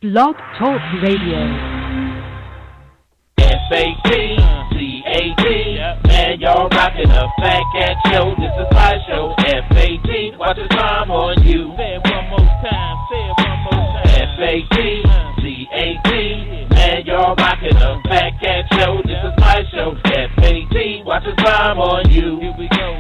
Blog Talk Radio. F-A-T-C-A-T, man, y'all rockin' a Fatcat show. This is my show. F-A-T, watch the time on you. Say it one more time. F-A-T-C-A-T, man, y'all rockin' a Fatcat show. This is my show. F-A-T, watch the time on you. Here we go.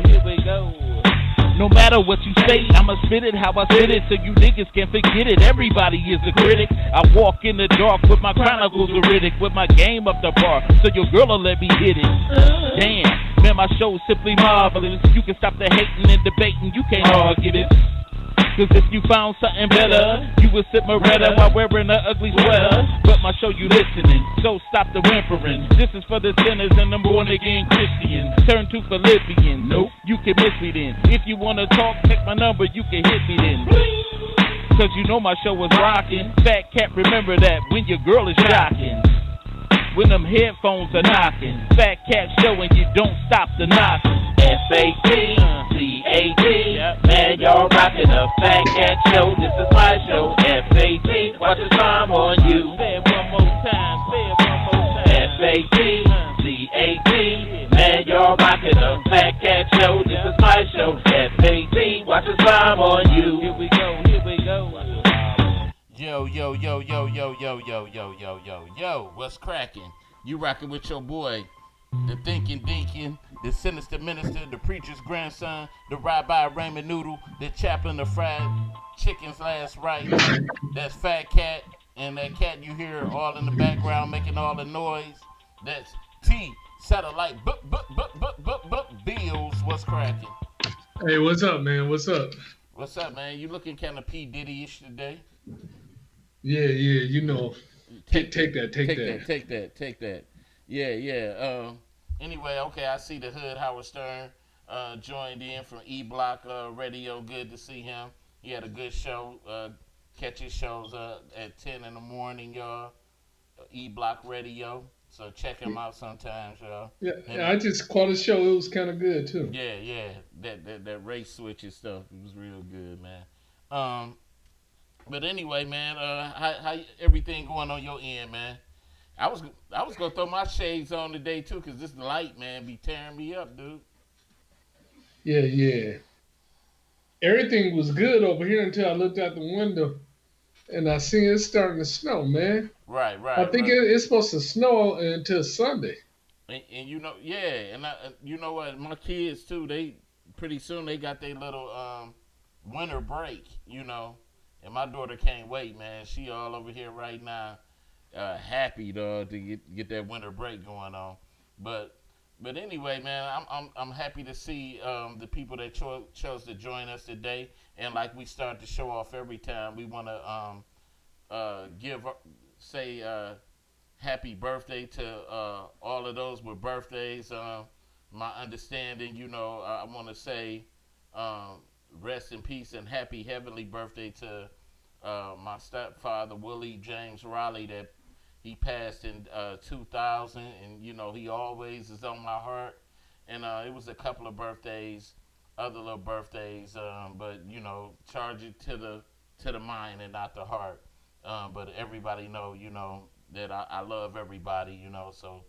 No matter what you say, I'ma spit it how I spit it so you niggas can't forget it. Everybody is a critic. I walk in the dark with my chronicles veridic, with my game up the bar, so your girl'll let me hit it. Damn, man, my show's simply marvelous. You can stop the hating and debating, you can't argue this. Cause if you found something better, you would sip Moretta while wearing an ugly sweater. But my show you listening, so stop the whimpering. This is for the sinners and the born again Christians. Turn to Philippians, nope, you can miss me then. If you wanna talk, take my number, you can hit me then. Cause you know my show was rocking. Fatcat, remember that when your girl is shocking. When them headphones are knocking, Fatcat show and you don't stop the knocking. F-A-T-C-A-T, man, y'all rockin' a Fatcat show. This is my show. F-A-T, watch the time on you. Say it one more time. F-A-T-C-A-T, man, y'all rockin' a Fatcat show. This is my show. F-A-T, watch the time on you. Here we go. Yo, what's cracking? You rocking with your boy, the thinking deacon, the sinister minister, the preacher's grandson, the rabbi Raymond Noodle, the chaplain of fried chicken's last right. That's Fatcat, and that cat you hear all in the background making all the noise. That's T Satellite Bills. What's cracking? Hey, what's up, man? What's up? What's up, man? You looking kind of P Diddy-ish today? Yeah, you know. Take that. Yeah. Anyway, okay, I see the Hood Howard Stern joined in from E Block Radio. Good to see him. He had a good show. Catch his shows at 10 in the morning, y'all. E Block Radio. So check him out sometimes, y'all. Yeah, I just caught his show. It was kind of good too. Yeah. That race switch and stuff, it was real good, man. But anyway, man, how everything going on your end, man? I was gonna throw my shades on today too, cause this light, man, be tearing me up, dude. Yeah. Everything was good over here until I looked out the window, and I seen it starting to snow, man. Right. I think it's supposed to snow until Sunday. And you know, yeah, and you know what? My kids too. They pretty soon they got their little winter break, you know. And my daughter can't wait, man. She all over here right now, happy to get that winter break going on. But anyway, man, I'm happy to see the people that chose to join us today. And like we start to show off every time, we want to say happy birthday to all of those with birthdays. My understanding, you know, I want to say. Rest in peace and happy heavenly birthday to my stepfather, Willie James Raleigh, that he passed in 2000. And, you know, he always is on my heart. And it was a couple of birthdays, other little birthdays, but, you know, charge it to the mind and not the heart. But everybody know, you know, that I love everybody, you know, so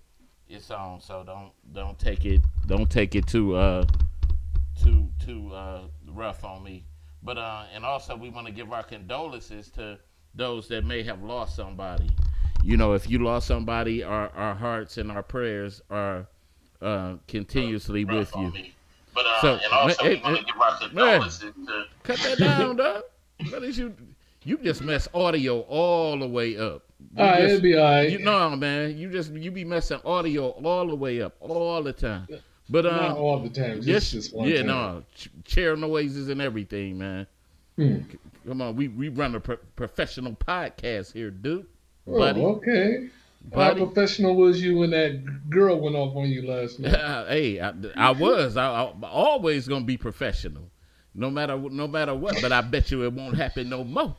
it's on. So don't take it too rough on me, but and also we want to give our condolences to those that may have lost somebody. You know, if you lost somebody, our hearts and our prayers are continuously with you. But and also we want to give our condolences to. Cut that down, dog. What is you just mess audio all the way up. It'll be all right. You know, man, you be messing audio all the way up all the time. But not all the time, just one time. Chair noises and everything, man. Come on, we run a professional podcast here, dude. Buddy. Oh, okay. Buddy. How professional was you when that girl went off on you last night? Hey, I was. I'm always gonna be professional, no matter what. But I bet you it won't happen no more.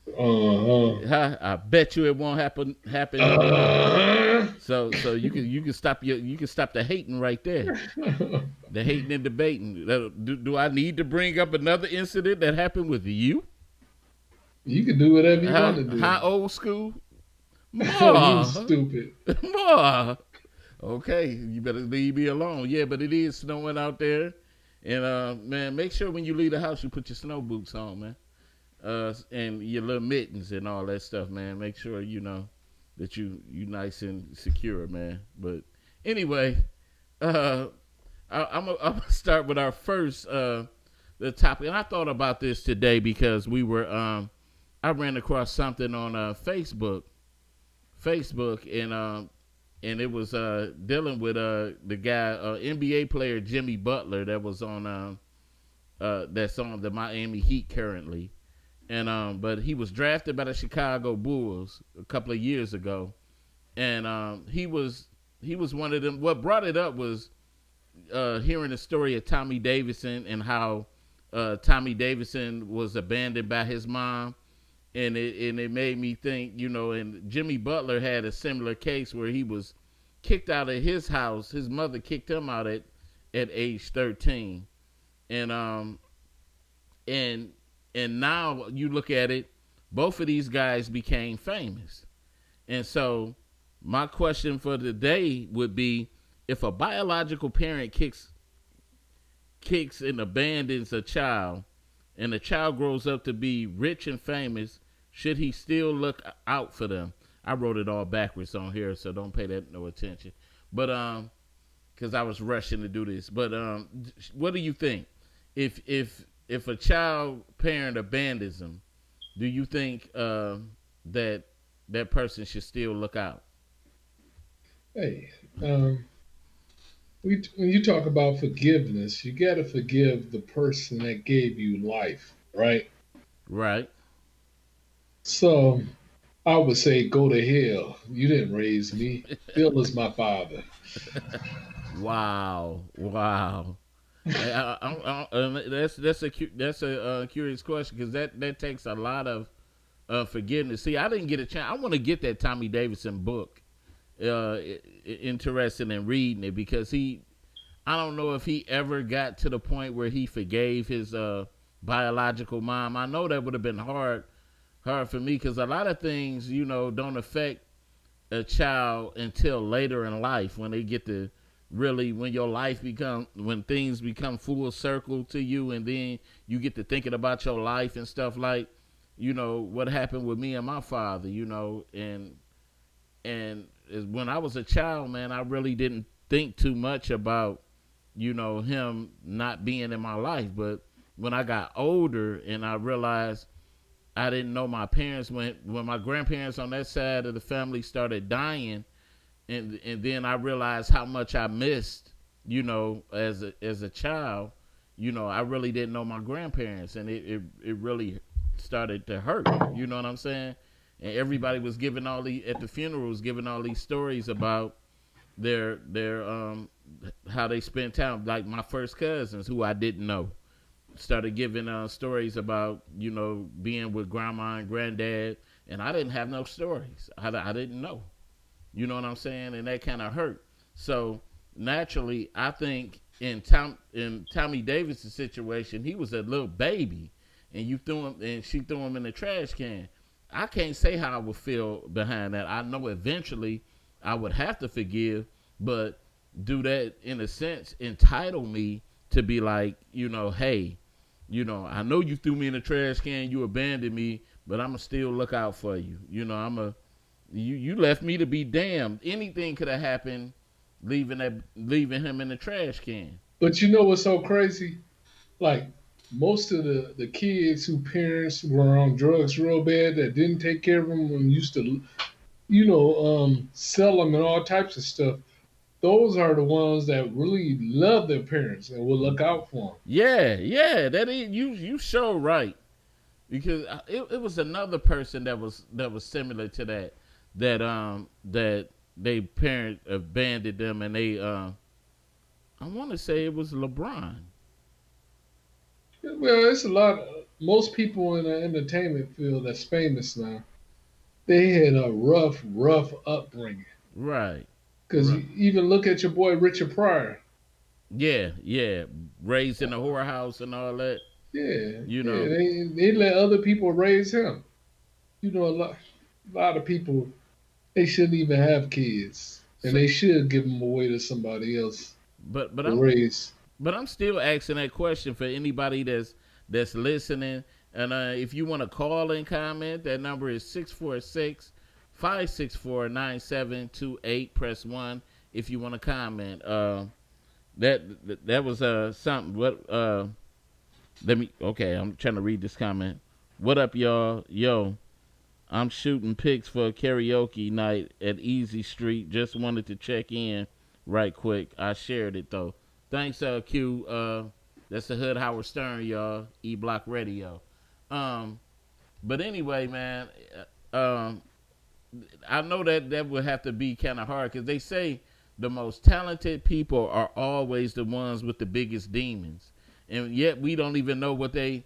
I bet you it won't happen no more. So you can stop the hating right there. The hating and debating. Do I need to bring up another incident that happened with you? You can do whatever you want to How do. old school? You Ma, stupid. ma. Okay, you better leave me alone. Yeah, but it is snowing out there, and man, make sure when you leave the house you put your snow boots on, man. And your little mittens and all that stuff, man. Make sure you know that you nice and secure, man. But anyway, uh, I'm gonna start with our first the topic, and I thought about this today because we were I ran across something on Facebook, and it was dealing with the guy NBA player Jimmy Butler that was on that's on the Miami Heat currently, and but he was drafted by the Chicago Bulls a couple of years ago, and he was one of them. What brought it up was hearing the story of Tommy Davidson and how Tommy Davidson was abandoned by his mom, and it made me think, and Jimmy Butler had a similar case where he was kicked out of his house. His mother kicked him out at age 13, and and and now you look at it, both of these guys became famous, and so my question for today would be, if a biological parent kicks and abandons a child, and the child grows up to be rich and famous, should he still look out for them? I wrote it all backwards on here, so don't pay that no attention. But because I was rushing to do this. But what do you think? If a child parent abandons them, do you think that person should still look out? Hey, when you talk about forgiveness, you got to forgive the person that gave you life, right? Right. So I would say, go to hell. You didn't raise me. Bill is my father. Wow. Wow. That's a curious question, because that takes a lot of forgiveness. See, I didn't get a chance. I want to get that Tommy Davidson book. Interested in reading it, because I don't know if he ever got to the point where he forgave his biological mom. I know that would have been hard for me, because a lot of things, don't affect a child until later in life, when they get to really, when things become full circle to you, and then you get to thinking about your life and stuff, like what happened with me and my father, and when I was a child, man, I really didn't think too much about him not being in my life. But when I got older and I realized I didn't know my parents, when my grandparents on that side of the family started dying, and then I realized how much I missed, as a child. I really didn't know my grandparents, and it really started to hurt. You know what I'm saying? And everybody was giving at the funerals, giving all these stories about their how they spent time. Like my first cousins, who I didn't know, started giving stories about being with grandma and granddad, and I didn't have no stories. I didn't know. You know what I'm saying? And that kind of hurt. So naturally, I think in Tommy Davis' situation, he was a little baby, and she threw him in the trash can. I can't say how I would feel behind that. I know eventually I would have to forgive, but do that, in a sense, entitle me to be like, hey, I know you threw me in the trash can, you abandoned me, but I'm gonna still look out for you. You left me to be damned. Anything could have happened, leaving him in the trash can. But you know what's so crazy? Like, most of the kids who parents were on drugs real bad, that didn't take care of them and used to, sell them and all types of stuff. Those are the ones that really love their parents and will look out for them. Yeah, that is, you so right, because it was another person that was similar to that they parent abandoned them, and they I want to say it was LeBron. Well, it's a lot. Most people in the entertainment field that's famous now, they had a rough upbringing. Right. Because Right. you even look at your boy Richard Pryor. Yeah. Raised in a whorehouse and all that. Yeah, You yeah. know. They let other people raise him. a lot of people they shouldn't even have kids, and So, they should give them away to somebody else but but to I'm raise. but I'm still asking that question for anybody that's listening. And if you want to call and comment, that number is 646-564-9728. Press 1 if you want to comment. That was something. What let me okay, I'm trying to read this comment. What up, y'all? Yo, I'm shooting pics for a karaoke night at Easy Street. Just wanted to check in right quick. I shared it though. Thanks, Q. That's the Hood Howard Stern, y'all. E Block Radio. Um, but anyway, man, um, I know that would have to be kind of hard because they say the most talented people are always the ones with the biggest demons, and yet we don't even know what they're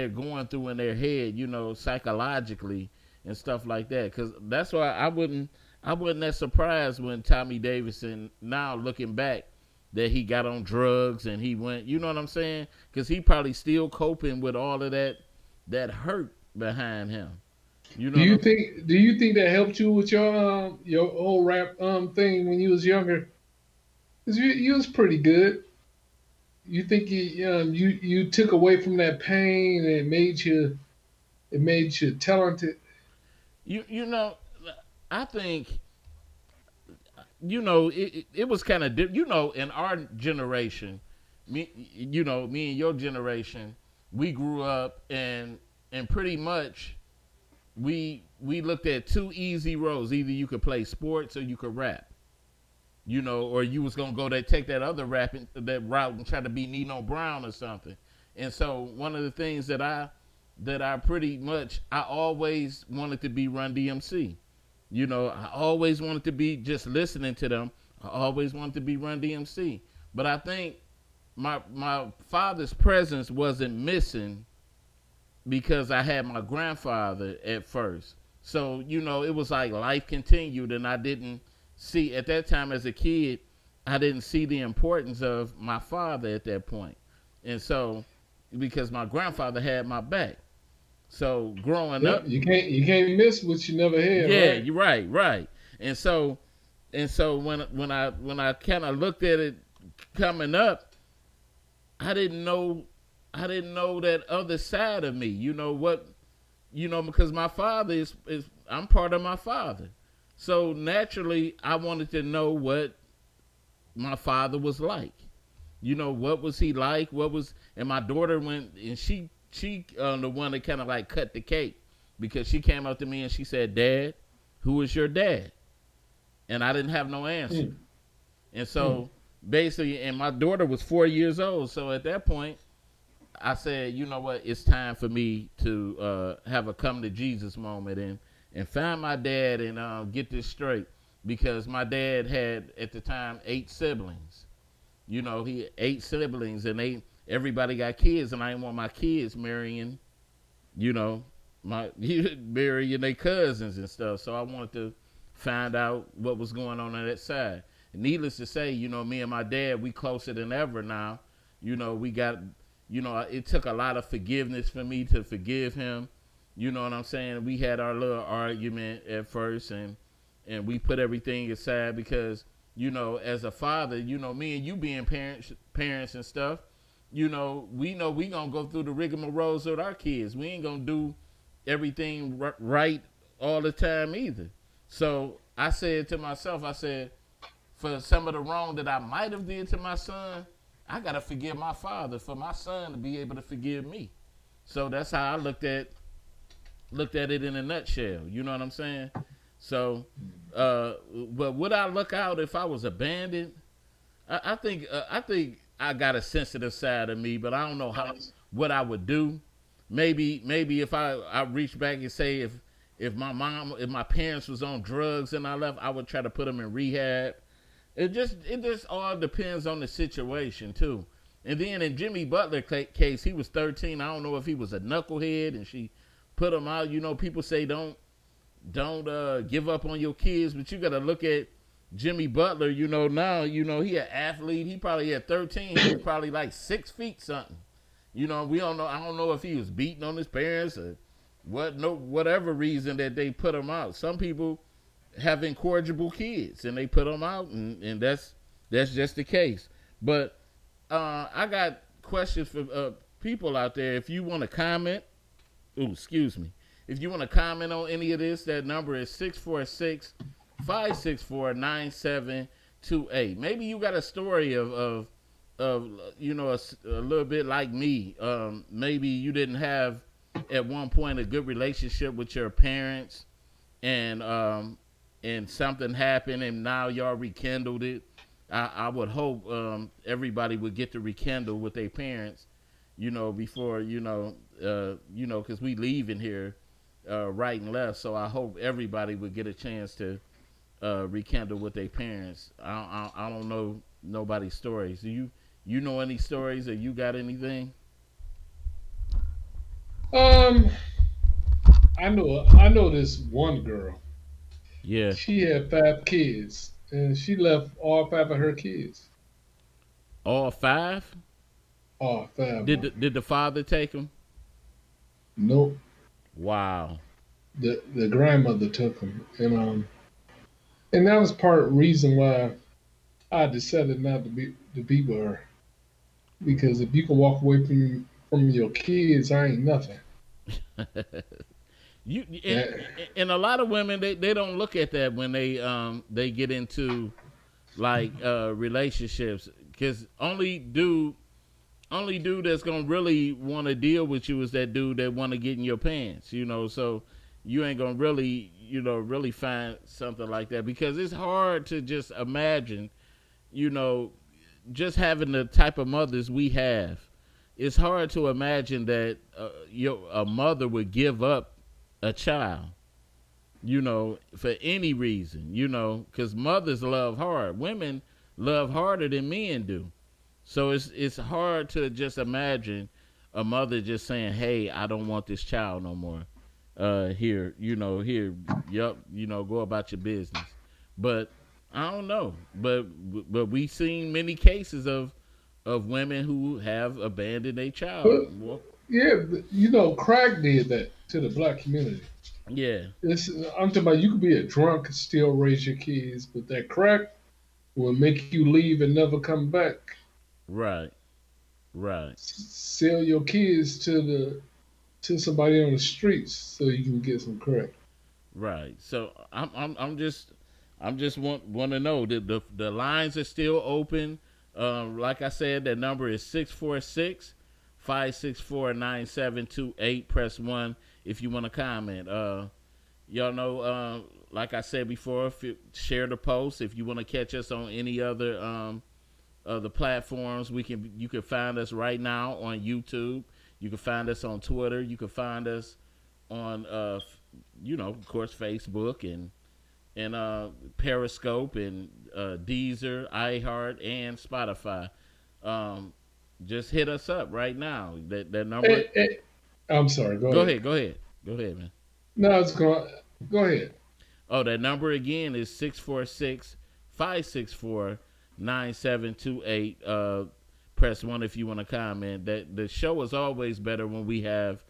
going through in their head, psychologically and stuff like that. Because that's why I wasn't that surprised when Tommy Davidson, now looking back, that he got on drugs and he went, you know what I'm saying? Because he probably still coping with all of that hurt behind him. You know Do what you I'm think? Do you think that helped you with your whole rap thing when you was younger? Cause you was pretty good. You think you took away from that pain and it made you talented. you know, I think it was kind of in our generation, me and your generation, we grew up and pretty much we looked at two easy roads. Either you could play sports or you could rap. Or you was gonna take that other that route and try to be Nino Brown or something. And so one of the things that I pretty much I always wanted to be Run DMC. I always wanted to be just listening to them. I always wanted to be Run DMC. But I think my father's presence wasn't missing because I had my grandfather at first. So, it was like life continued, and I didn't see, at that time as a kid, I didn't see the importance of my father at that point. And so, because my grandfather had my back. So, growing Yep, up. you can't miss what you never had, Yeah, right? you're right. And so, when I kind of looked at it coming up, I didn't know that other side of me. Because my father is I'm part of my father. So naturally, I wanted to know what my father was like. What was he like? And my daughter went, and she the one that kind of like cut the cake, because she came up to me and she said, "Dad, who is your dad?" And I didn't have no answer. And so basically, and my daughter was 4 years old. So at that point, I said, you know what, it's time for me to have a come to Jesus moment and find my dad and get this straight. Because my dad had, at the time, 8 siblings. He had 8 siblings, and everybody got kids, and I didn't want my kids marrying, marrying their cousins and stuff. So I wanted to find out what was going on that side. And needless to say, me and my dad, we closer than ever now. We got, it took a lot of forgiveness for me to forgive him. You know what I'm saying? We had our little argument at first, and we put everything aside because, as a father, me and you being parents and stuff, we know we gonna go through the rigmaroles with our kids. We ain't gonna do everything right all the time either. So I said to myself, for some of the wrong that I might have did to my son, I gotta forgive my father for my son to be able to forgive me. So that's how I looked at it in a nutshell. You know what I'm saying? So, but would I look out if I was abandoned? I think I got a sensitive side of me, but I don't know what I would do. Maybe if I reach back and say if my parents was on drugs and I left, I would try to put them in rehab. It just all depends on the situation too. And then in Jimmy Butler case, he was 13. I don't know if he was a knucklehead and she put him out. People say don't give up on your kids, but you got to look at Jimmy Butler. Now he an athlete. He probably at 13. He was probably like 6 feet something. We don't know. I don't know if he was beating on his parents or whatever reason that they put them out. Some people have incorrigible kids and they put them out, and that's just the case. But I got questions for people out there. If you want to comment, excuse me. If you want to comment on any of this, that number is 646-564-9728. Maybe you got a story of you know, a little bit like me. Maybe you didn't have at one point a good relationship with your parents, and something happened, and now y'all rekindled it. I would hope everybody would get to rekindle with their parents, you know, before because we leaving here right and left. So I hope everybody would get a chance to rekindle with their parents. I don't know nobody's stories. Do you know any stories, or you got anything? I know this one girl. Yeah. She had 5 kids, and she left all 5 of her kids. All 5? All 5. Did the father take them? Nope. Wow. The grandmother took them, and that was part of the reason why I decided not to be with her. Because if you can walk away from your kids, I ain't nothing. You Yeah. and a lot of women they don't look at that when they get into like relationships, because only dude that's gonna really want to deal with you is that dude that want to get in your pants, you know. So you ain't gonna really find something like that, because it's hard to just imagine, you know, just having the type of mothers we have. It's hard to imagine that a mother would give up a child, you know, for any reason, you know, because mothers love hard. Women love harder than men do. So it's hard to just imagine a mother just saying, "Hey, I don't want this child no more. Here, yup, go about your business." But I don't know. But we've seen many cases of women who have abandoned a child. But yeah, crack did that to the black community. Yeah. I'm talking about, you could be a drunk and still raise your kids, but that crack will make you leave and never come back. Right. Right. Sell your kids to somebody on the streets so you can get some crack. Right. So I'm just want to know that the lines are still open. Like I said, that number is 646-564-9728. Press 1 if you want to comment. Y'all know, like I said before, if you share the post. If you want to catch us on any other the platforms, you can find us right now on YouTube. You can find us on Twitter. You can find us on of course, Facebook and Periscope and Deezer, iHeart, and Spotify. Just hit us up right now. That number. Hey, I'm sorry. Go ahead. Go ahead, man. No, go ahead. Oh, that number again is 646-564-9728. Press 1 if you want to comment. That the show is always better when we have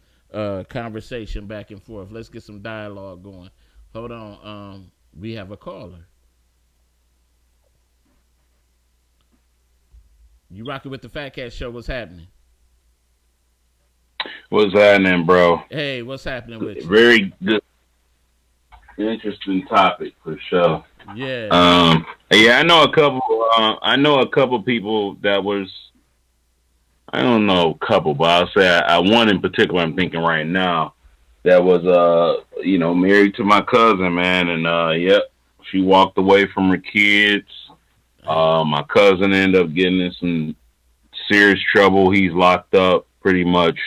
conversation back and forth. Let's get some dialogue going. Hold on. We have a caller. You rocking with the Fatcat Show? What's happening? What's happening, bro? Hey, what's happening with you? Very good, interesting topic for sure. Yeah. Yeah, I know a couple. I know a couple people that was. I don't know a couple, but I'll say one in particular. I'm thinking right now that was married to my cousin, man, and yep, she walked away from her kids. My cousin ended up getting in some serious trouble. He's locked up pretty much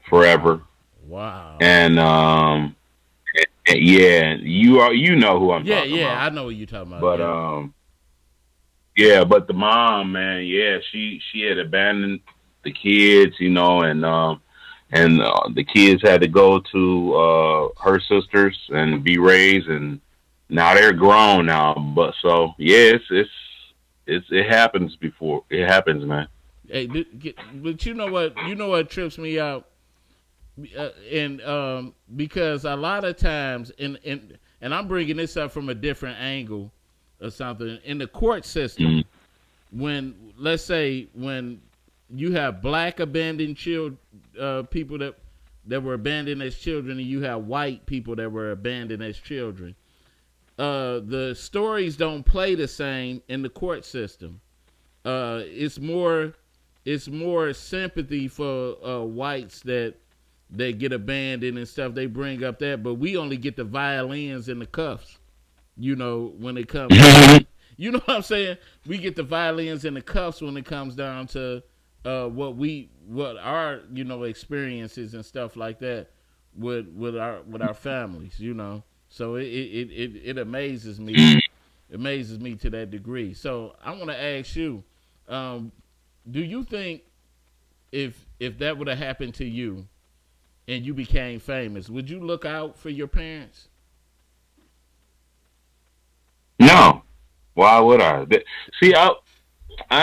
forever. Wow. And yeah, you know who I'm talking about. Yeah, I know what you're talking about. But but the mom, man, yeah, she had abandoned the kids, and the kids had to go to her sisters and be raised, and now they're grown now. But so yeah, it happens It happens, man. Hey, but you know what trips me out? and because a lot of times, and I'm bringing this up from a different angle or something in the court system. When let's say when you have black abandoned children, people that were abandoned as children, and you have white people that were abandoned as children. The stories don't play the same in the court system. It's more sympathy for whites that get abandoned and stuff. They bring up that, but we only get the violins and the cuffs. When it comes, you know what I'm saying? We get the violins and the cuffs when it comes down to what our experiences and stuff like that with our families. So it amazes me. Amazes me to that degree. So I want to ask you, do you think if that would have happened to you and you became famous, would you look out for your parents? No. Why would I? See, I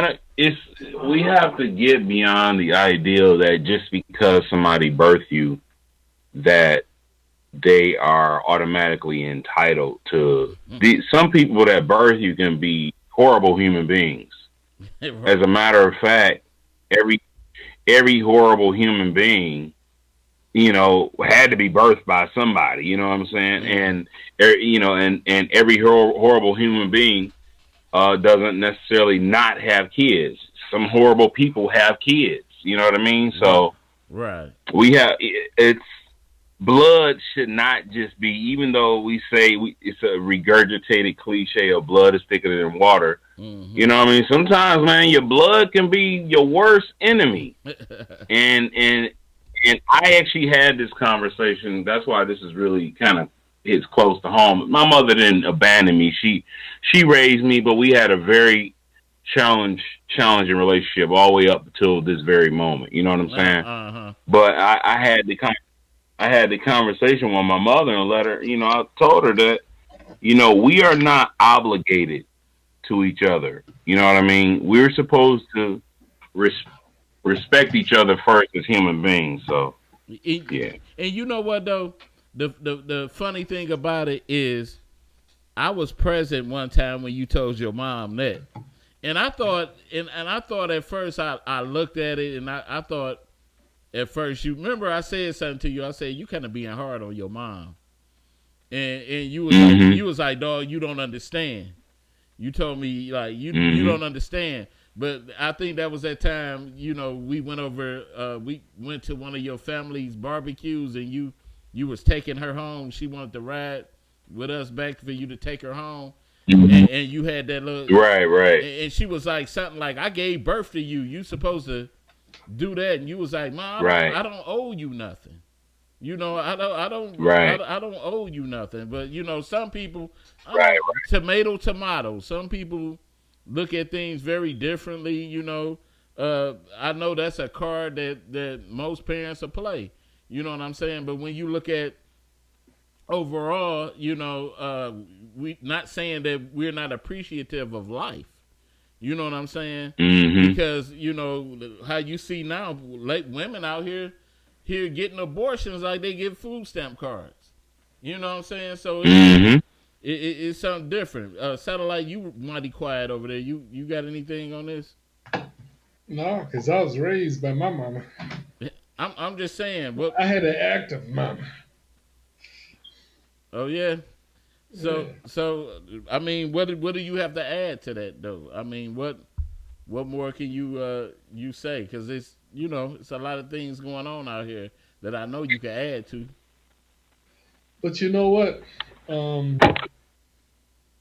don't. It's we have to get beyond the ideal that just because somebody birthed you, that they are automatically entitled to. Some people that birth you can be horrible human beings. Right. As a matter of fact, every horrible human being, had to be birthed by somebody. You know what I'm saying? And and every horrible human being doesn't necessarily not have kids. Some horrible people have kids. You know what I mean? So right. we have it's blood should not just be, even though we say it's a regurgitated cliche of blood is thicker than water. Mm-hmm. You know what I mean? Sometimes, man, your blood can be your worst enemy. and I actually had this conversation. That's why this is really kind of hits close to home. My mother didn't abandon me. She raised me, but we had a very challenging relationship all the way up until this very moment. You know what I'm saying? Uh-huh. But I had the conversation with my mother and let her, I told her that, we are not obligated to each other. You know what I mean? We're supposed to respect each other first as human beings. So, yeah. And you know what though? The funny thing about it is, I was present one time when you told your mom that, and I thought, and I thought at first I looked at it and I thought at first, you remember I said something to you. I said you kind of being hard on your mom, and you was like, dog, you don't understand. You told me like you don't understand. But I think that was that time, we went to one of your family's barbecues, and you was taking her home. She wanted to ride with us back for you to take her home. And you had that little right. And she was like something like, I gave birth to you. You supposed to do that. And you was like, Mom, I don't owe you nothing. I don't owe you nothing. But some people, tomato. Some people look at things very differently. I know that's a card that most parents will play. You know what I'm saying? But when you look at overall, we not saying that we're not appreciative of life. You know what I'm saying? Mm-hmm. Because how you see now, like women out here getting abortions like they get food stamp cards. You know what I'm saying? So it's something different. Satellite, you mighty quiet over there. You got anything on this? No, because I was raised by my mama. I'm just saying. I had an active mama. Oh yeah. So I mean, what do you have to add to that though? I mean, what more can you say? Because it's it's a lot of things going on out here that I know you can add to. But you know what?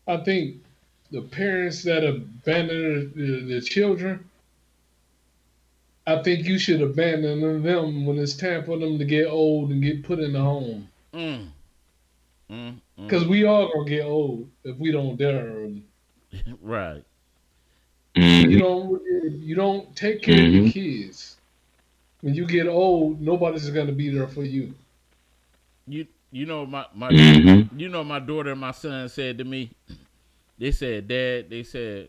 I think the parents that abandon their children, I think you should abandon them when it's time for them to get old and get put in the home. Because we all gonna get old if we don't dare early. Right. You don't take care of your kids. When you get old, nobody's gonna be there for you. My my daughter and my son said to me, they said, Dad, I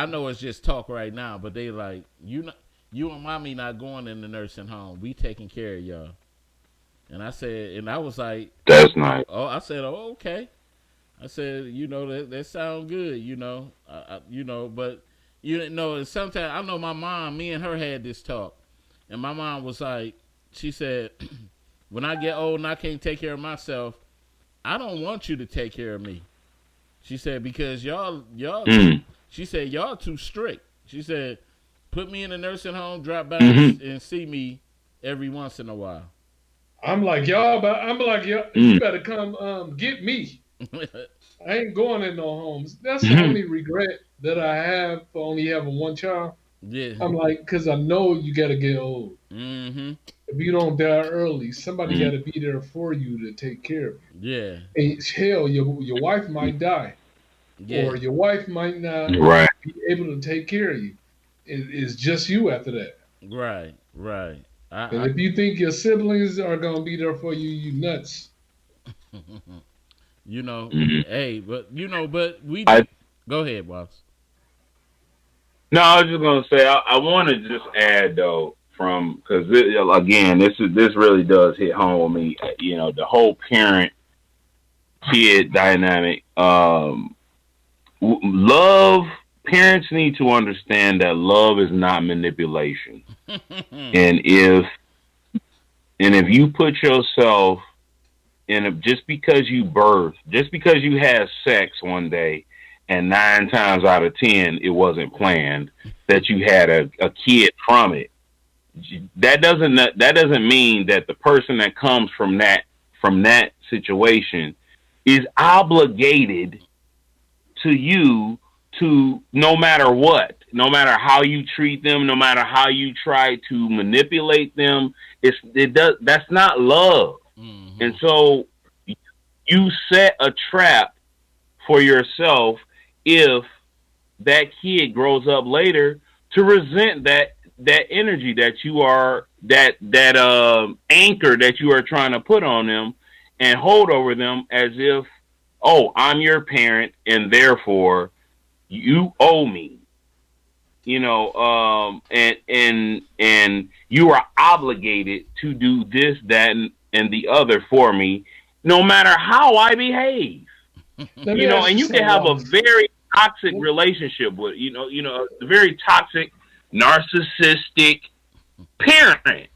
know it's just talk right now, but they like, You and mommy not going in the nursing home. We taking care of y'all. And I said, and I was like, That's nice. oh, I said, oh, okay. I said, that sound good, but sometimes I know my mom, me and her had this talk, and my mom was like, she said, when I get old and I can't take care of myself, I don't want you to take care of me. She said, because she said, y'all too strict. She said, put me in a nursing home, drop by and see me every once in a while. I'm like y'all, but I'm like y'all. You better come get me. I ain't going in no homes. That's the only regret that I have for only having one child. Yeah. I'm like, because I know you got to get old. Mm-hmm. If you don't die early, somebody got to be there for you to take care of you. Yeah. And hell, your wife might die, Yeah. or your wife might not Right. be able to take care of you. It's just you after that. Right. Right. And if you think your siblings are gonna be there for you, you nuts. Hey, but go ahead, boss. No, I was just gonna say I want to just add though from because again this really does hit home with me. The whole parent kid dynamic. Love. Parents need to understand that love is not manipulation, and if you put yourself just because you had sex one day, and 9 times out of 10 it wasn't planned, that you had a kid from it. That doesn't mean that the person that comes from that situation is obligated to you to no matter what, no matter how you treat them, no matter how you try to manipulate them. That's not love. Mm-hmm. And so you set a trap for yourself if that kid grows up later to resent that energy that you are that anchor that you are trying to put on them and hold over them as if, oh, I'm your parent and therefore you owe me. And you are obligated to do this, that, and the other for me, no matter how I behave. And you can have a very toxic relationship with, a very toxic, narcissistic parent,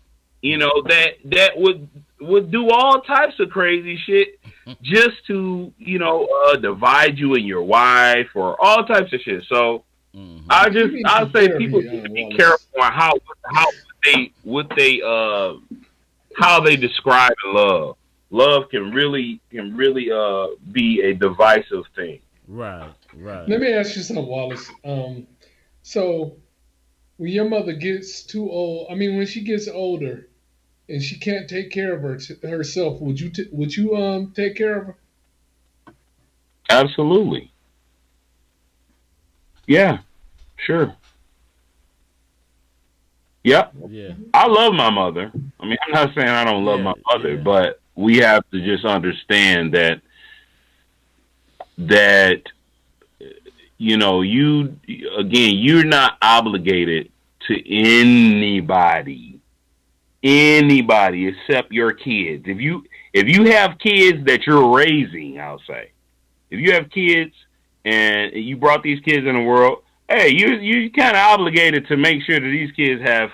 that would do all types of crazy shit just to, divide you and your wife or all types of shit. So I'll say people need to be careful on how they describe love. Love can really be a divisive thing. Right. Let me ask you something, Wallace. So when your mother gets too old, when she gets older and she can't take care of herself, would you take care of her? Absolutely. Yeah. Sure. Yep. Yeah. I love my mother. I'm not saying I don't love my mother, but we have to just understand that you're not obligated to anybody except your kids. If you have kids that you're raising, I'll say, if you have kids and you brought these kids in the world, hey, you kind of obligated to make sure that these kids have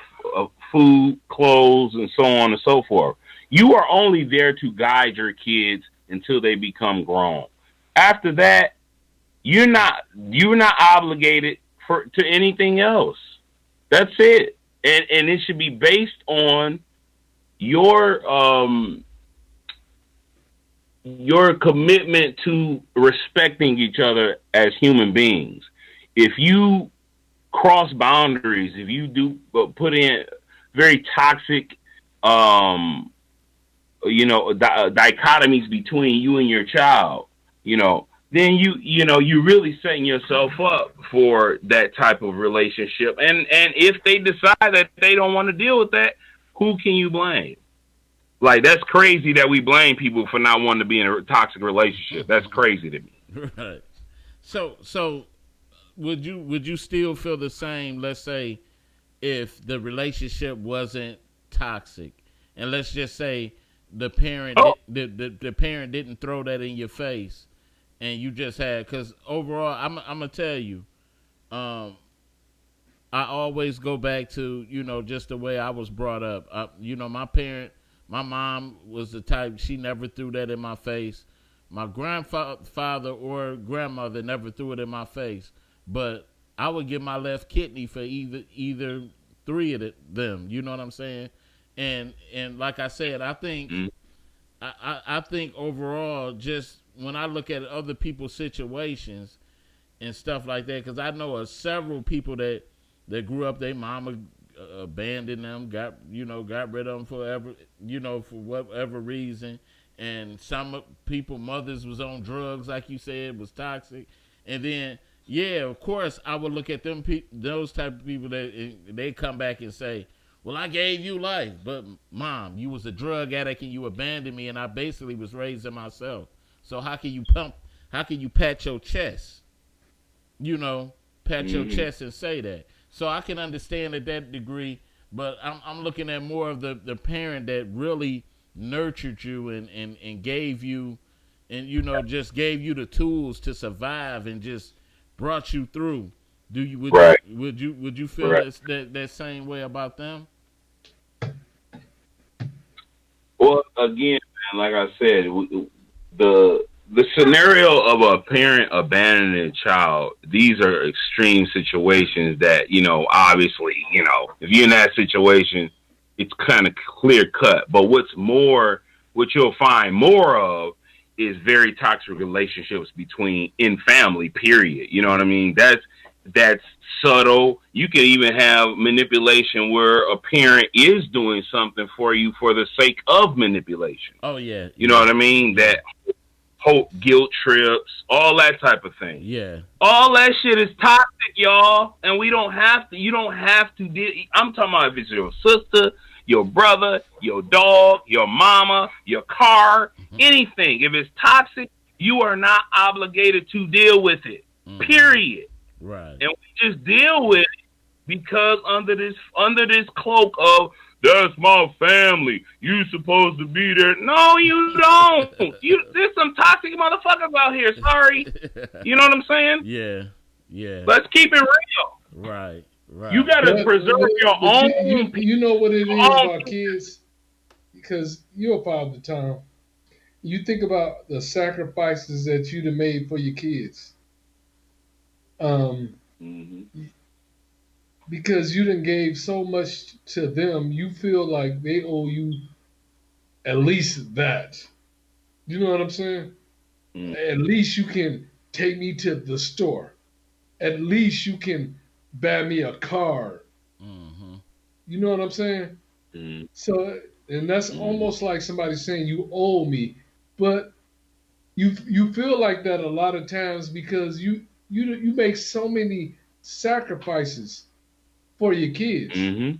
food, clothes, and so on and so forth. You are only there to guide your kids until they become grown. After that, you're not obligated to anything else. That's it. And it should be based on your commitment to respecting each other as human beings. If you cross boundaries, if you do put in very toxic, dichotomies between you and your child, then you really setting yourself up for that type of relationship. And if they decide that they don't want to deal with that, who can you blame? Like, that's crazy that we blame people for not wanting to be in a toxic relationship. That's crazy to me. Right. So would you still feel the same? Let's say if the relationship wasn't toxic, and let's just say the parent Oh, the parent didn't throw that in your face, and you just had because overall, I'm gonna tell you, um, I always go back to just the way I was brought up. My mom was the type, she never threw that in my face. My grandfather or grandmother never threw it in my face, but I would give my left kidney for either three of them. You know what I'm saying? And like I said, I think mm, I think overall, just when I look at other people's situations and stuff like that, because I know of several people that grew up, their mama abandoned them, got rid of them forever, for whatever reason. And some people, mothers was on drugs, like you said, was toxic. And then, yeah, of course, I would look at those type of people that they come back and say, well, I gave you life, but mom, you was a drug addict and you abandoned me, and I basically was raising myself. So how can you pat your chest, pat your mm, chest and say that? So I can understand at that degree, but I'm looking at more of the parent that really nurtured you and gave you, and just gave you the tools to survive and just brought you through. right, Would you feel right. that same way about them? Well, again, man, like I said, the scenario of a parent abandoning a child, these are extreme situations that, obviously, if you're in that situation, it's kind of clear cut. But what you'll find more of is very toxic relationships in family, period. You know what I mean? That's subtle. You can even have manipulation where a parent is doing something for you for the sake of manipulation. Oh yeah, You know yeah, what I mean? yeah, That hope, guilt trips, all that type of thing. yeah. All that shit is toxic, y'all, and we don't have to. You don't have to. I'm talking about if it's your sister, your brother, your dog, your mama, your car, anything. If it's toxic, you are not obligated to deal with it. Mm-hmm. Period. Right. And we just deal with it because under this cloak of that's my family. You supposed to be there. No, you don't. There's some toxic motherfuckers out here. Sorry. You know what I'm saying? Yeah, yeah. Let's keep it real. Right, You right. gotta preserve your but own people. you know what it Your is own about kids, because you're a father, Tom. You think about the sacrifices that you'd have made for your kids. Um, Mm-hmm. because you done gave so much to them, you feel like they owe you at least that. You know what I'm saying? At least you can take me to the store. At least you can buy me a car. Mm-hmm. You know what I'm saying? Mm-hmm. So, and that's Mm-hmm. almost like somebody saying you owe me, but you feel like that a lot of times because you make so many sacrifices for your kids, Mm-hmm.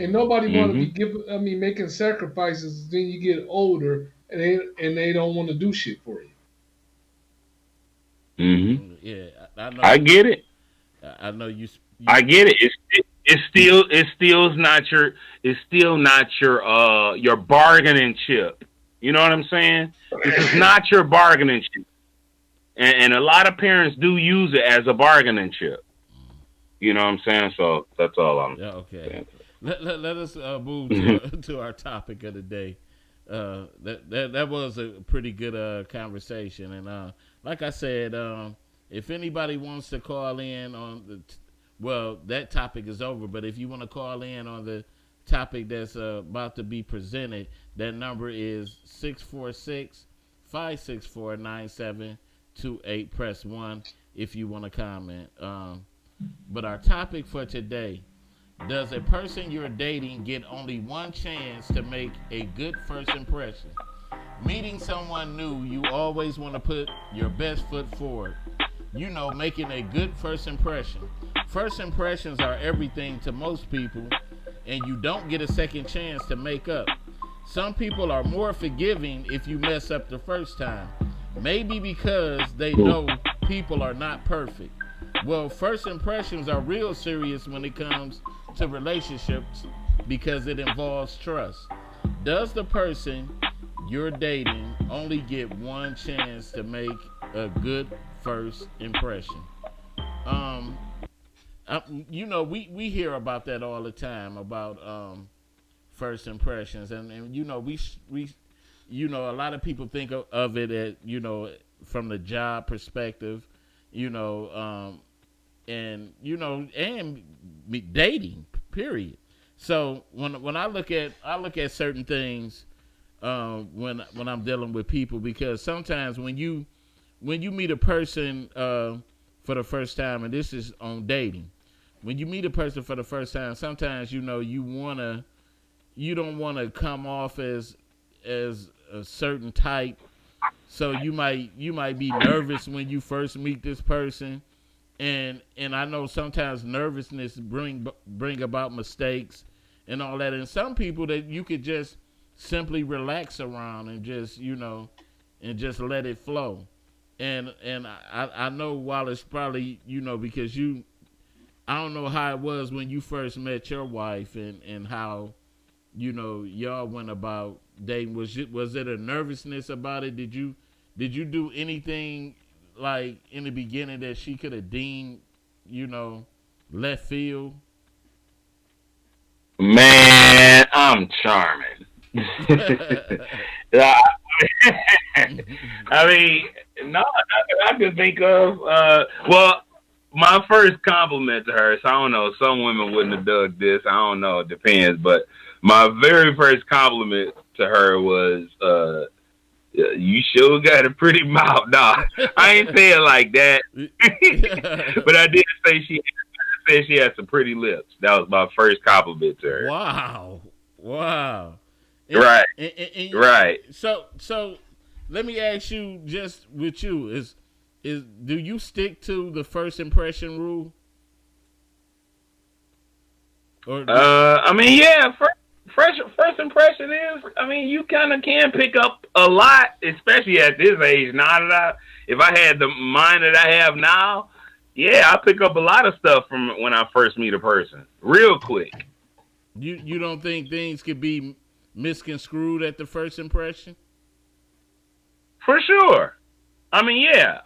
and nobody want to be Mm-hmm. giving. I mean, making sacrifices. Then you get older, and they don't want to do shit for you. Mm-hmm. Yeah, I know. I get it. I know you. I get it. It's still not your bargaining chip. You know what I'm saying? This is not your bargaining chip, and a lot of parents do use it as a bargaining chip. You know what I'm saying? So that's all I'm Yeah, okay. saying. Let us move to our topic of the day. That was a pretty good conversation, and like I said, if anybody wants to call in on well, that topic is over. But if you want to call in on the topic that's about to be presented, that number is 646-564-9728. Press 1 if you want to comment. But our topic for today: does a person you're dating get only one chance to make a good first impression? Meeting someone new, you always want to put your best foot forward. Making a good first impression. First impressions are everything to most people, and you don't get a second chance to make up. Some people are more forgiving if you mess up the first time. Maybe because they know people are not perfect. Well, first impressions are real serious when it comes to relationships because it involves trust. Does the person you're dating only get one chance to make a good first impression? Um, we hear about that all the time about first impressions, and a lot of people think of it at from the job perspective, you know, and dating period. So when I look at certain things when I'm dealing with people, because sometimes when you meet a person for the first time, and this is on dating, when you meet a person for the first time, sometimes you don't want to come off as a certain type. So you might be nervous when you first meet this person, and I know sometimes nervousness bring about mistakes and all that. And some people that you could just simply relax around and just let it flow. And I know while it's probably because I don't know how it was when you first met your wife and how y'all went about dating. Was it a nervousness about it? Did you do anything like in the beginning that she could have deemed left field? Man, I'm charming. Yeah, I mean, no, I can think of. Well, my first compliment to her. So I don't know. Some women wouldn't have dug this. I don't know. It depends. But my very first compliment to her was, "You sure got a pretty mouth." No, I ain't say it like that. But I did say she had some pretty lips. That was my first compliment to her. Wow. Right. Right. So let me ask you, just with you, is do you stick to the first impression rule? Or I mean, yeah, first impression is, I mean, you kind of can pick up a lot, especially at this age. Now that if I had the mind that I have now, yeah, I pick up a lot of stuff from when I first meet a person, real quick. You don't think things could be misconstrued at the first impression? For sure. I mean, yeah,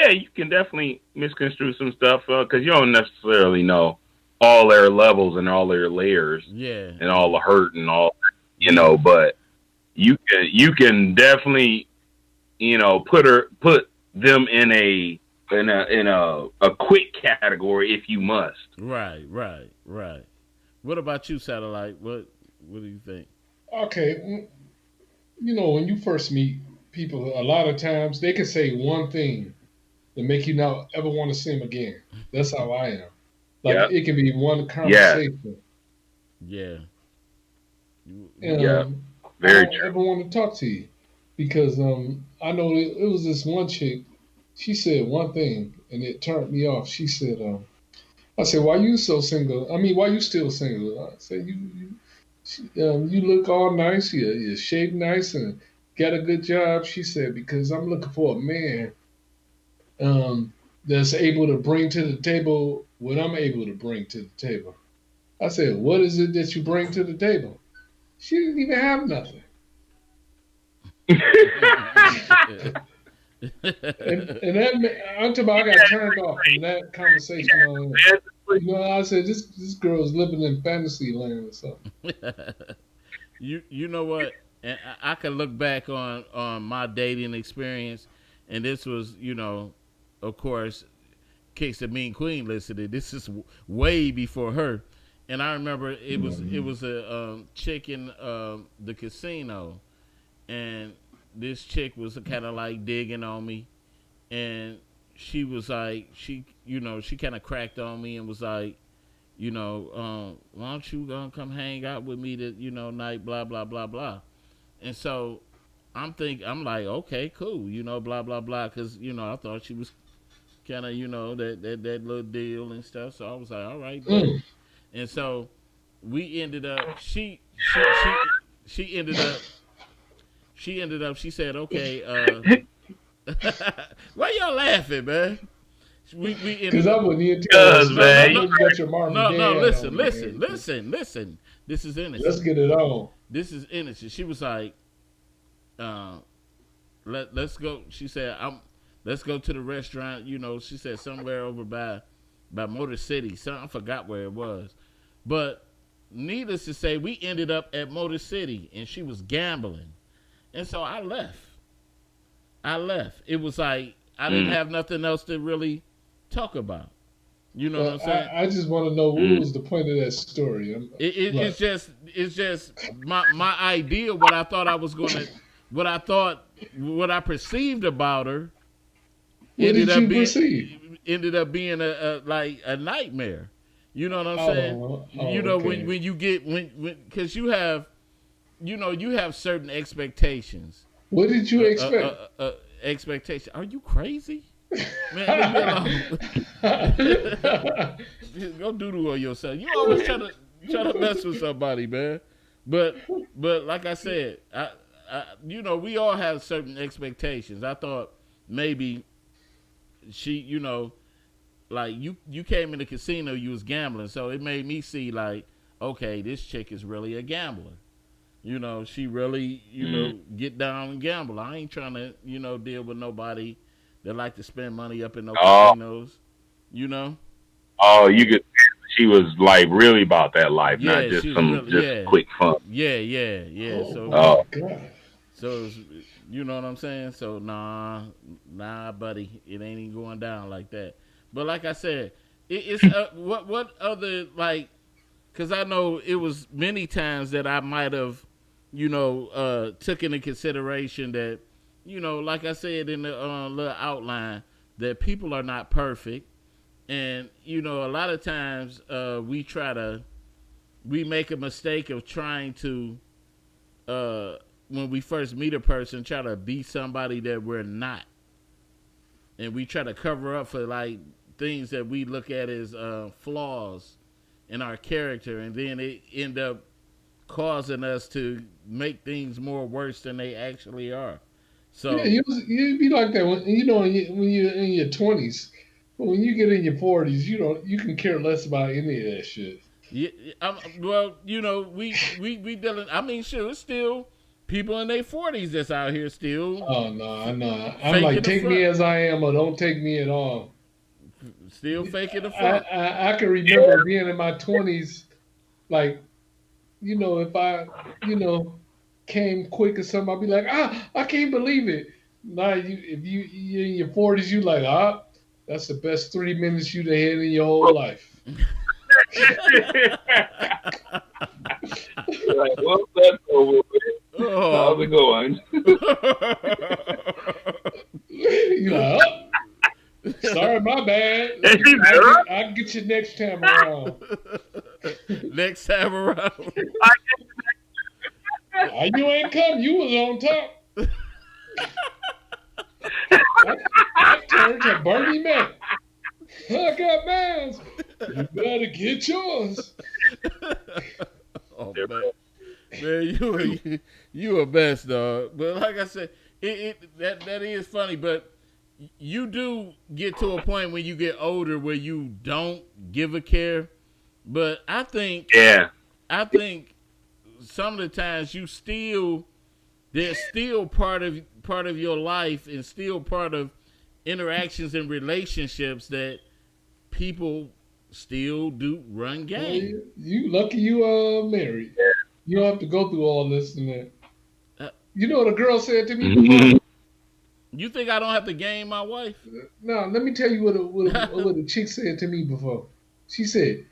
you can definitely misconstrue some stuff because you don't necessarily know all their levels and all their layers, yeah, and all the hurt and all, but you can definitely, put them in a quick category if you must. Right. What about you, Satellite? What do you think? Okay, when you first meet people, a lot of times they can say one thing that make you not ever want to see them again. That's how I am. Like Yep. it can be one Yeah. conversation, Yeah. and Yeah. I Very don't true. ever want to talk to you because I know it was this one chick. She said one thing and it turned me off. She said, "I said, why you so single? I mean, why you still single?" I said, you look all nice. You shape nice and got a good job." She said, "Because I'm looking for a man that's able to bring to the table what I'm able to bring to the table." I said, "What is it that you bring to the table?" She didn't even have nothing. And until I got turned off from that conversation on. I said this girl is living in fantasy land or something. you know what? And I can look back on my dating experience, and this was, of course, case the Mean Queen listening. This is way before her, and I remember it was a chick in the casino, and this chick was kind of like digging on me, and she was like she kind of cracked on me and was like, why don't you come hang out with me night, blah blah blah blah. And so I'm like, okay, cool, blah blah blah, because I thought she was kind of that little deal and stuff. So I was like, all right, bet. And so we ended up. She ended up. She said, okay. Why y'all laughing, man? We Because ended I up. wouldn't even tell that Cause No, story. no, I man, no, know you got your mom and no. dad Listen, on it, listen, man. listen, listen. This is Let's innocent. get it on. This is innocent. She was like, uh, let's go. She said, let's go to the restaurant. She said somewhere over by Motor City. I forgot where it was, but needless to say, we ended up at Motor City, and she was gambling, and so I left. It was like I didn't mm, have nothing else to really talk about. You know what I'm But saying? I just want to know what mm. was the point of that story. It's Like, just my idea. What I thought I was gonna, what I thought, what I perceived about her what ended did up you being perceive? a like a nightmare. You know what I'm saying? Okay. When you get when because you have certain expectations. What did you Uh, uh, expect? uh, uh, expectation. Are you crazy? Man, leave me alone. Go doodle on yourself. You always try to mess with somebody, man. But like I said, we all have certain expectations. I thought maybe she, like you came in the casino, you was gambling, so it made me see like, okay, this chick is really a gambler. She really, get down and gamble. I ain't trying to, deal with nobody that like to spend money up in no Oh, casinos. You know? you could. She was like really about that life, not Yeah, just she was some really, just yeah, quick fun. yeah. Oh So, my Oh, god. so you know what I'm saying? So, nah, buddy, it ain't even going down like that. But like I said, it's what other like, because I know it was many times that I might have, took into consideration that, like I said in the little outline, that people are not perfect. And, a lot of times we make a mistake of trying to, uh, when we first meet a person, try to be somebody that we're not. And we try to cover up for like things that we look at as flaws in our character. And then it end up causing us to make things more worse than they actually are. Yeah, So you be like that when you're in your 20s, but when you get in your 40s, you can care less about any of that shit. yeah, well, we dealing. I mean, sure, it's still people in their 40s that's out here still Oh no, I know. I'm like, faking the take me front, as I am, or don't take me at all. still faking the I front. I, I can remember being in my 20s, like if I you know came quick or something, I'd be like, I can't believe it. Now if you're in your 40s, you like, that's the best 3 minutes you'd have had in your whole life. like, well, that's over with. How's it Oh. going? You like, sorry, my bad. Hey, girl, I'll get you next time around. Next time around. You ain't come. You was on top. I turned to Bernie Mac. I got mine. You better get yours. Oh man, man, you a best dog. But like I said, that is funny. But you do get to a point when you get older where you don't give a care. But yeah. I think some of the times there's still part of your life and still part of interactions and relationships that people still do run Well, game. you lucky you married. You don't have to go through all this and that. Uh, You know what a girl said to me before? Mhm. you think I don't have to game my wife? No, let me tell you what a chick said to me before. She said,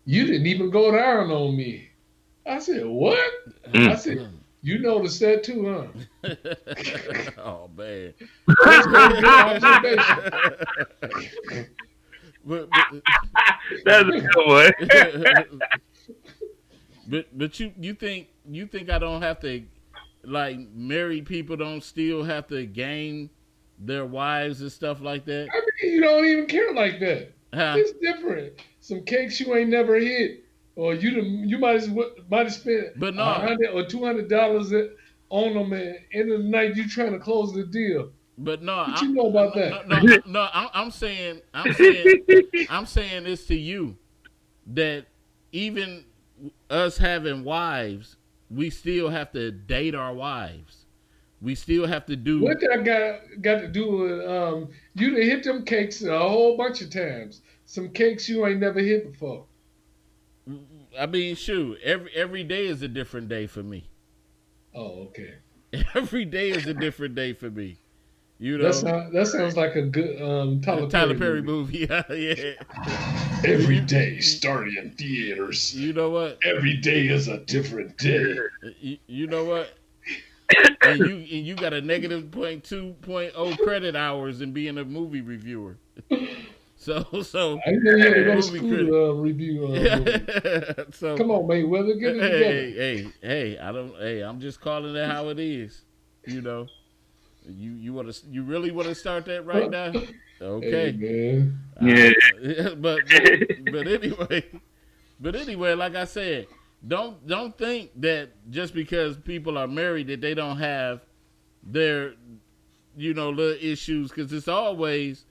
"You didn't even go down on me." I said, "What?" I Mm. said, "You noticed that too, huh?" Oh man. That's very good observation. but, That's a good one. but you think I don't have to, like, married people don't still have to game their wives and stuff like that? I mean, you don't even care like that. Huh? It's different. Some cakes you ain't never hit, or you might have spent But a no. $100 or $200 on them, and end of the night you trying to close the deal. But no, What you know about that? I'm saying this to you that even us having wives, we still have to date our wives. We still have to do. What that got to do with you done hit them cakes a whole bunch of times. Some cakes you ain't never hit before. I mean, shoot, every day is a different day for me. Oh, okay. Every day is a different day for me. You That know, sounds that sounds like a good Tyler Tyler Perry Perry movie. movie. Yeah. Every day starting in theaters. You know what? Every day is a different day. You know what? And you got a negative 2.0 credit hours in being a movie reviewer. So I know you had to go to movie school critic. to review. So Come on, Mayweather, get it together. hey, I don't. Hey, I'm just calling it how it is. You know, you really want to start that right now? Hey, Okay. man. Yeah. But anyway, like I said, don't think that just because people are married that they don't have their little issues, because it's always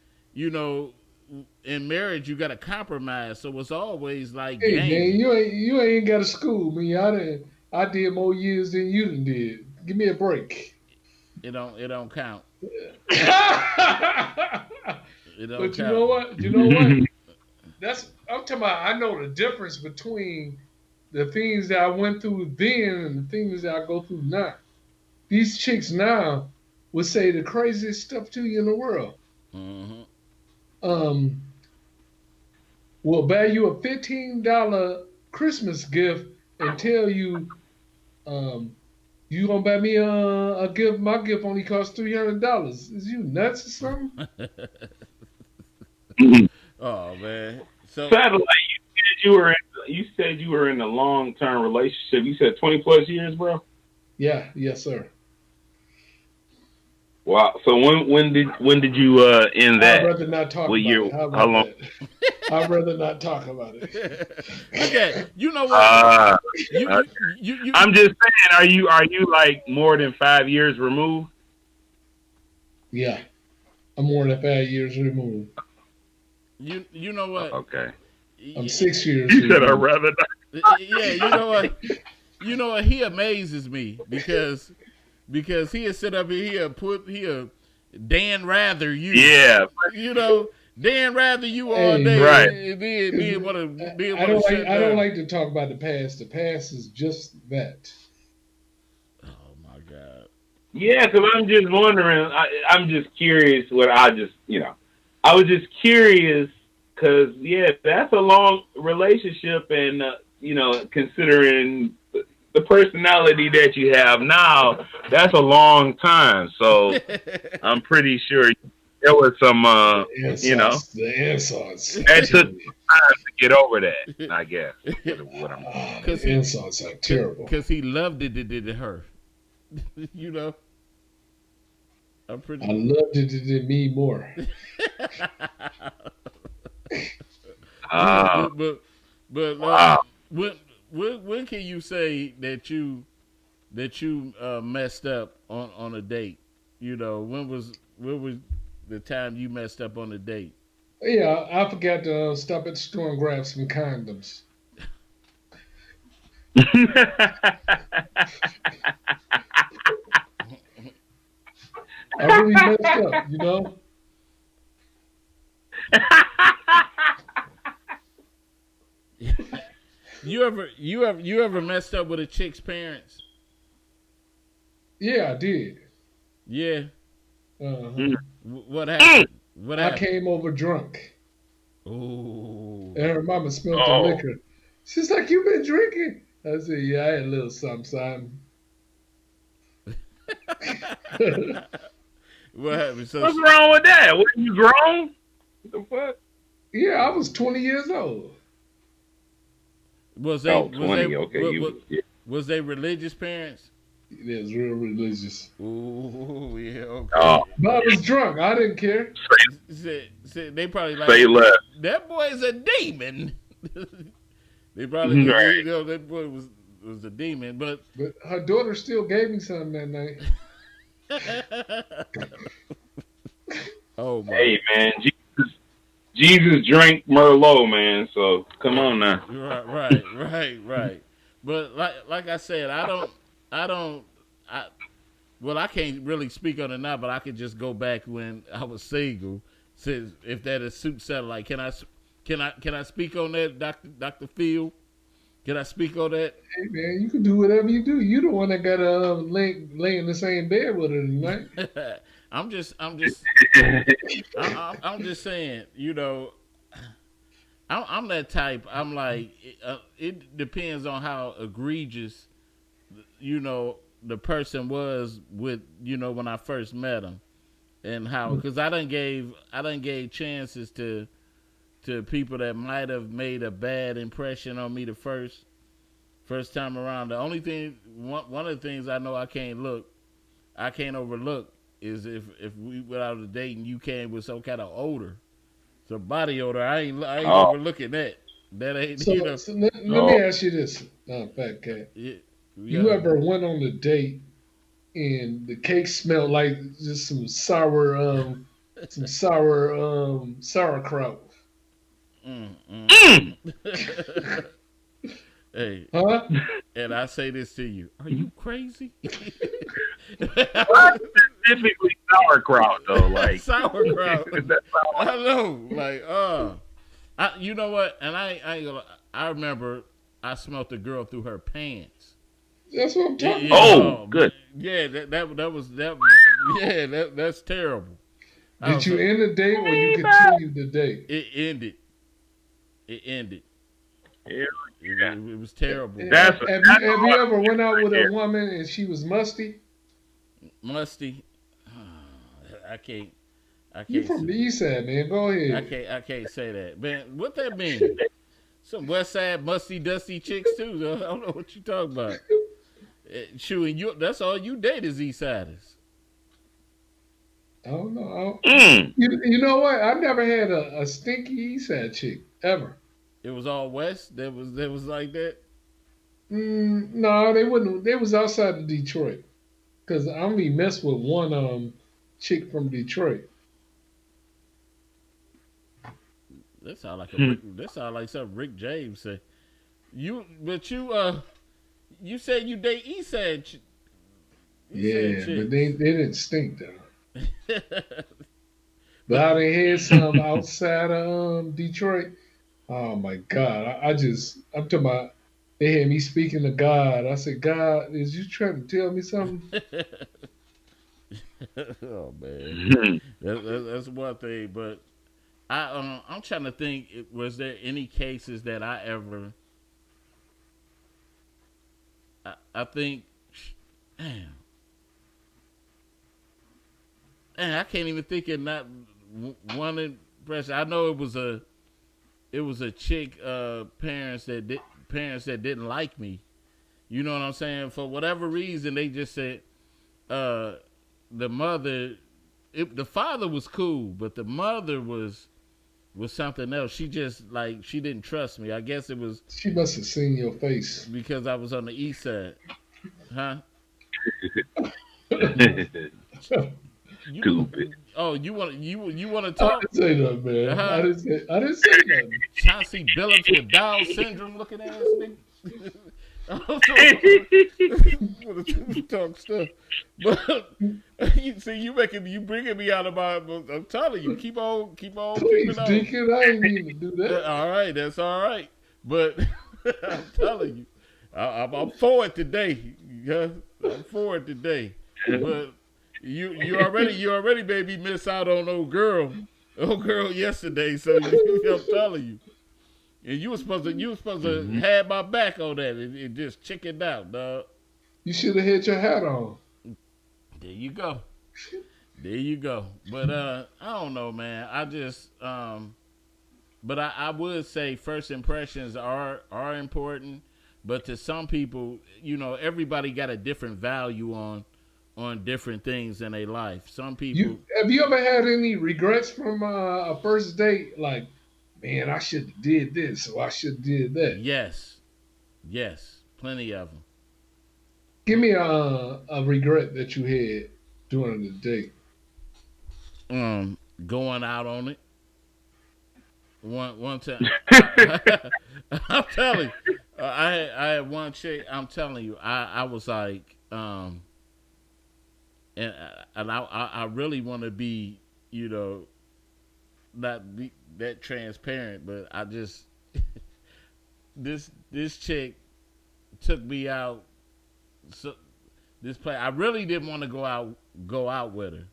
in marriage you got to compromise, so it's always like Hey, man, game. you ain't got to school me. I did more years than you done did. Give me a break. It don't count. It don't But you know count. what? You know what? I'm talking about. I know the difference between the things that I went through then and the things that I go through now. These chicks now would say the craziest stuff to you in the world. Hmm. Um, will buy you a $15 Christmas gift and tell you, you gonna buy me a gift? My gift only costs $300. Is you nuts or something? Oh man. So Satellite, you said you were in a long term relationship. You said 20 plus years, bro. Yeah, yes, sir. Wow. So when did you end I'd that? rather not talk What about year? it. How How about long? that? I'd rather not talk about it. okay, you know what? Uh, You uh, you you you I'm just saying, are you like more than 5 years removed? Yeah, I'm more than 5 years removed. you know what? Okay. I'm Y- 6 years You said I'd removed. rather not. Yeah, you know what? You know what? He amazes me because he'll sit up here, he'll Dan rather you, Yeah. you know, Dan rather you all Hey Right. man, day, and being want to being I want to don't like shut I don't down. like to talk about the past. The past is just that. Oh my God. Yeah, because I'm just wondering. I'm just curious. I was just curious because yeah, that's a long relationship, and considering the personality that you have now, that's a long time. So I'm pretty sure there was some, The insults. I that tell took you, time to get over that. I guess what I'm. Cause the he, insults are terrible. cause he loved it her. you know, I'm I pretty. loved it. It did me more. Uh, but wow. when can you say that you messed up on a date? When was the time you messed up on a date? Yeah, I forgot to stop at the store and grab some condoms. I really messed up. You ever messed up with a chick's parents? Yeah, I did. Yeah. Uh-huh. What happened? What I happened? came over drunk, Ooh. and her mama smelled the Oh, liquor. She's like, "You been drinking?" I said, "Yeah, I had a little something, something." What happened? So what's wrong with that? What, you grown? What the fuck? Yeah, I was 20 years old. was they Oh, was they 20. Okay, what, you. Yeah. was they religious parents? It was real religious. Ooh, yeah, Oh, okay. But I was drunk. I didn't care. Say they probably like say less. that boy's a demon. They probably Right. that boy was a demon, but But her daughter still gave me something that night. Oh my. Hey man, Jesus drank Merlot, man. So come on now. Right. But like I said, I don't, I well, I can't really speak on it now, but I could just go back when I was single. Since if that is suit satellite, can I speak on that, Doctor Phil? Can I speak on that? Hey man, you can do whatever you do. You the one that got to lay in the same bed with her tonight. I'm just saying, I'm that type. I'm like, it depends on how egregious, the person was with, when I first met him, and how, because I done gave chances to people that might have made a bad impression on me the first time around. The only thing, one of the things I know I can't overlook is if we went out a date and you came with some kind of odor, some body odor. I ain't Oh, overlooking that. That ain't So let oh, me ask you this, Fat Cat. yeah, You yeah. ever went on a date and the cake smelled like just some sour sauerkraut? Mm. Hey, Huh? and I say this to you: are you crazy? why specifically sauerkraut though? Like Sauerkraut. that's I know, like, you know what? And I ain't gonna. I remember I smelled the girl through her pants. That's what I'm talking Yeah, about. oh, good. yeah. That was that. Yeah, that's terrible. I Did was you like, end the date or you continued the date? it ended. It ended. Yeah, It, yeah. it, it was terrible. That's Have you all ever went out right with a there. woman and she was musty? Musty. I can't. I You can't. from the east side, man. Go I ahead. can't. I can't say that, man. What that mean? Some West Side musty, dusty chicks too. Though. I don't know what you talking about. Shoot, and that's all you date is East Siders. I don't know. Mm. You know what? I've never had a stinky east side chick ever. It was all West. That was like that. No, they wouldn't. They was outside of Detroit because I only messed with one chick from Detroit. That sound like a Rick. That sound like something Rick James said. But you said you date East Side Yeah, but chicks. they didn't stink though. But I done had some outside of Detroit. Oh my God! I'm talking about. They had me speaking to God. I said, God, is you trying to tell me something? Oh man, that's one thing. But I'm trying to think. Was there any cases that I ever? I think, damn, I can't even think of not one impression. I know it was a chick parents that didn't like me. You know what I'm saying? For whatever reason, they just said uh, the mother. The father was cool, but the mother was something else. She just like she didn't trust me. I guess it was She must have seen your face. because I was on the east side, huh? You Stupid. oh you want to I talk? didn't say nothing, man. Huh? I didn't say nothing. Chauncey Billups with Down syndrome looking ass nigga. I'm gonna talk stuff, but you see, you bringing me out of my. I'm telling you, keep on Please, keeping on. Deacon, I ain't mean to do that. All right, that's all right, but I'm telling you, I'm for it today. Yeah, I'm for it today, but you already made me miss out on old girl yesterday. So I'm telling you. And you was supposed to have my back on that and just chickened out, dog. You should have had your hat on. There you go. There you go. But I don't know, man. I just but I would say first impressions are important, but to some people, everybody got a different value on different things in their life. Some people, Have you ever had any regrets from a first date? Like, man, I should have did this or I should have did that. yes, yes, plenty of them. Give me a regret that you had during the date. going out on it. One time, I'm telling you, I had one chick. I'm telling you, I was like, and I really want to be, not be that transparent, but I just this chick took me out. So this play, I really didn't want to go out with her,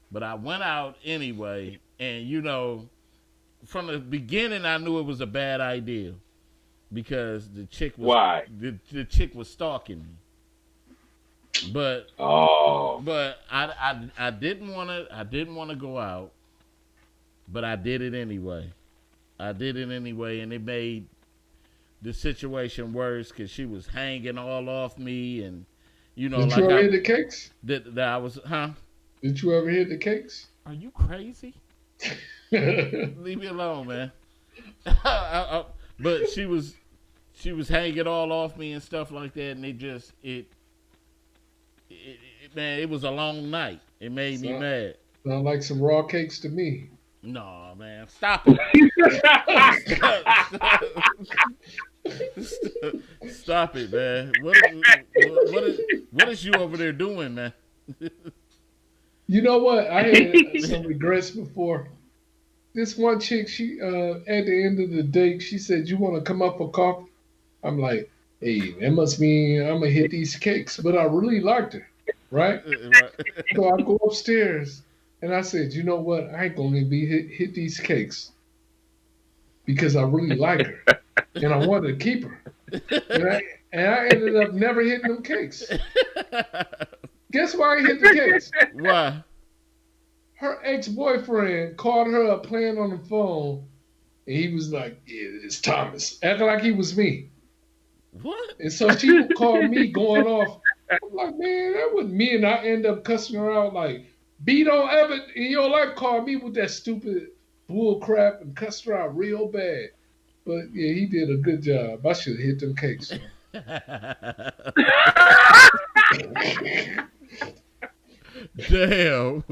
but I went out anyway, and from the beginning, I knew it was a bad idea because the chick was Why? the chick was stalking me. But Oh, I didn't want to go out, but I did it anyway. And it made the situation worse because she was hanging all off me, and Did like you ever hit the cakes? that I was, huh? Did you ever hit the cakes? Are you crazy? Leave me alone, man. But she was hanging all off me and stuff like that, and man, it was a long night. It made me mad. Sound like some raw cakes to me. No, man, stop it. Stop it, man. What is you over there doing, man? You know what? I had some regrets before. This one chick, she at the end of the date, she said, "You want to come up for coffee?" I'm like, "Hey, that must mean I'm gonna hit these cakes." But I really liked her, right? So I go upstairs and I said, "You know what? I ain't gonna be hit these cakes because I really like her and I wanted to keep her." And I ended up never hitting them cakes. Guess why I hit the cakes? Why? Her ex-boyfriend called her up playing on the phone, and he was like, "Yeah, it's Thomas," acting like he was me. What? And so she would call me going off. I'm like, "Man, that wasn't me," and I end up cussing her out like, "B, don't ever in your life call me with that stupid bull crap," and cussed her out real bad. But yeah, he did a good job. I should have hit them cakes. Damn.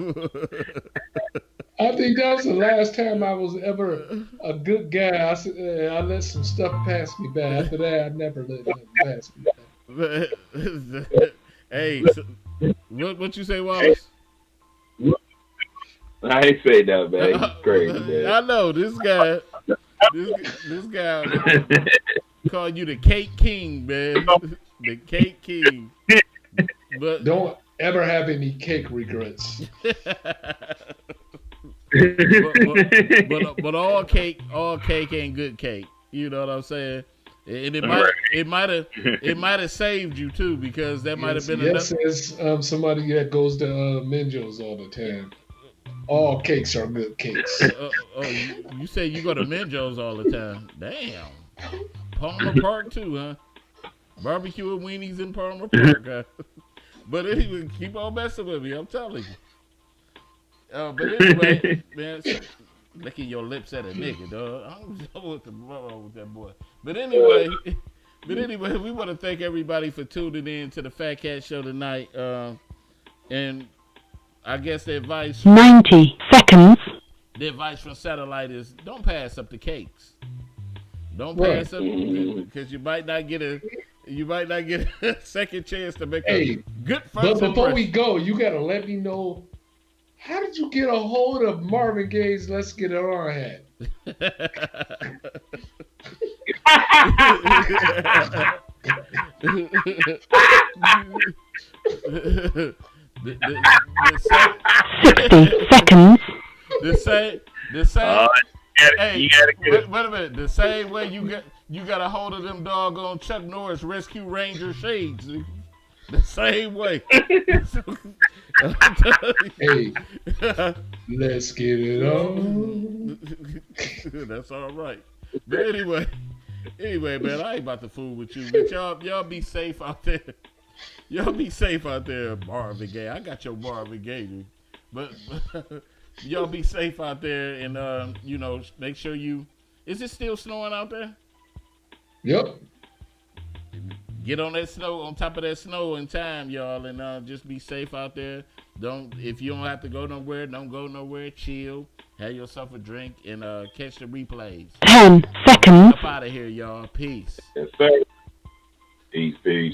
I think that was the last time I was ever a good guy. I let some stuff pass me by. After that, I never let nothing pass me by. Hey, so, what you say, Wallace? I ain't say that, man. He's crazy, man. I know this guy. This guy called you the Cake King, man. The Cake King. But Don't ever have any cake regrets. but all cake ain't good cake. You know what I'm saying? And it might have saved you too, because that might have been yes, as somebody that goes to Minjo's all the time. All cakes are good cakes. You say you go to Minjo's all the time. Damn. Palmer Park too, huh? Barbecue and weenies in Palmer Park, huh? But anyway, keep on messing with me, I'm telling you. But anyway, man, licking your lips at a nigga, dog. I don't know what's wrong with that boy. But anyway, we want to thank everybody for tuning in to the Fatcat Show tonight. And I guess the advice 90 seconds. The advice from Satellite is don't pass up the cakes. Don't pass up because you might not get a second chance to make a good first But before impression. we go, you gotta let me know, how did you get a hold of Marvin Gaye's "Let's Get It On" hat? The 60 seconds. The same. You gotta get it. Wait a minute. The same way you got a hold of them doggone Chuck Norris Rescue Ranger shades. The same way. Hey, let's get it on. That's all right. But anyway, man, I ain't about to fool with you. But y'all be safe out there. Y'all be safe out there, Marvin Gaye. I got your Marvin Gaye, dude. But y'all be safe out there, and make sure you. Is it still snowing out there? Yep. Get on that snow, on top of that snow in time, y'all, and just be safe out there. If you don't have to go nowhere, don't go nowhere. Chill, have yourself a drink, and catch the replays. 10 seconds. Up out of here, y'all. Peace. Yes, sir. Peace, peace.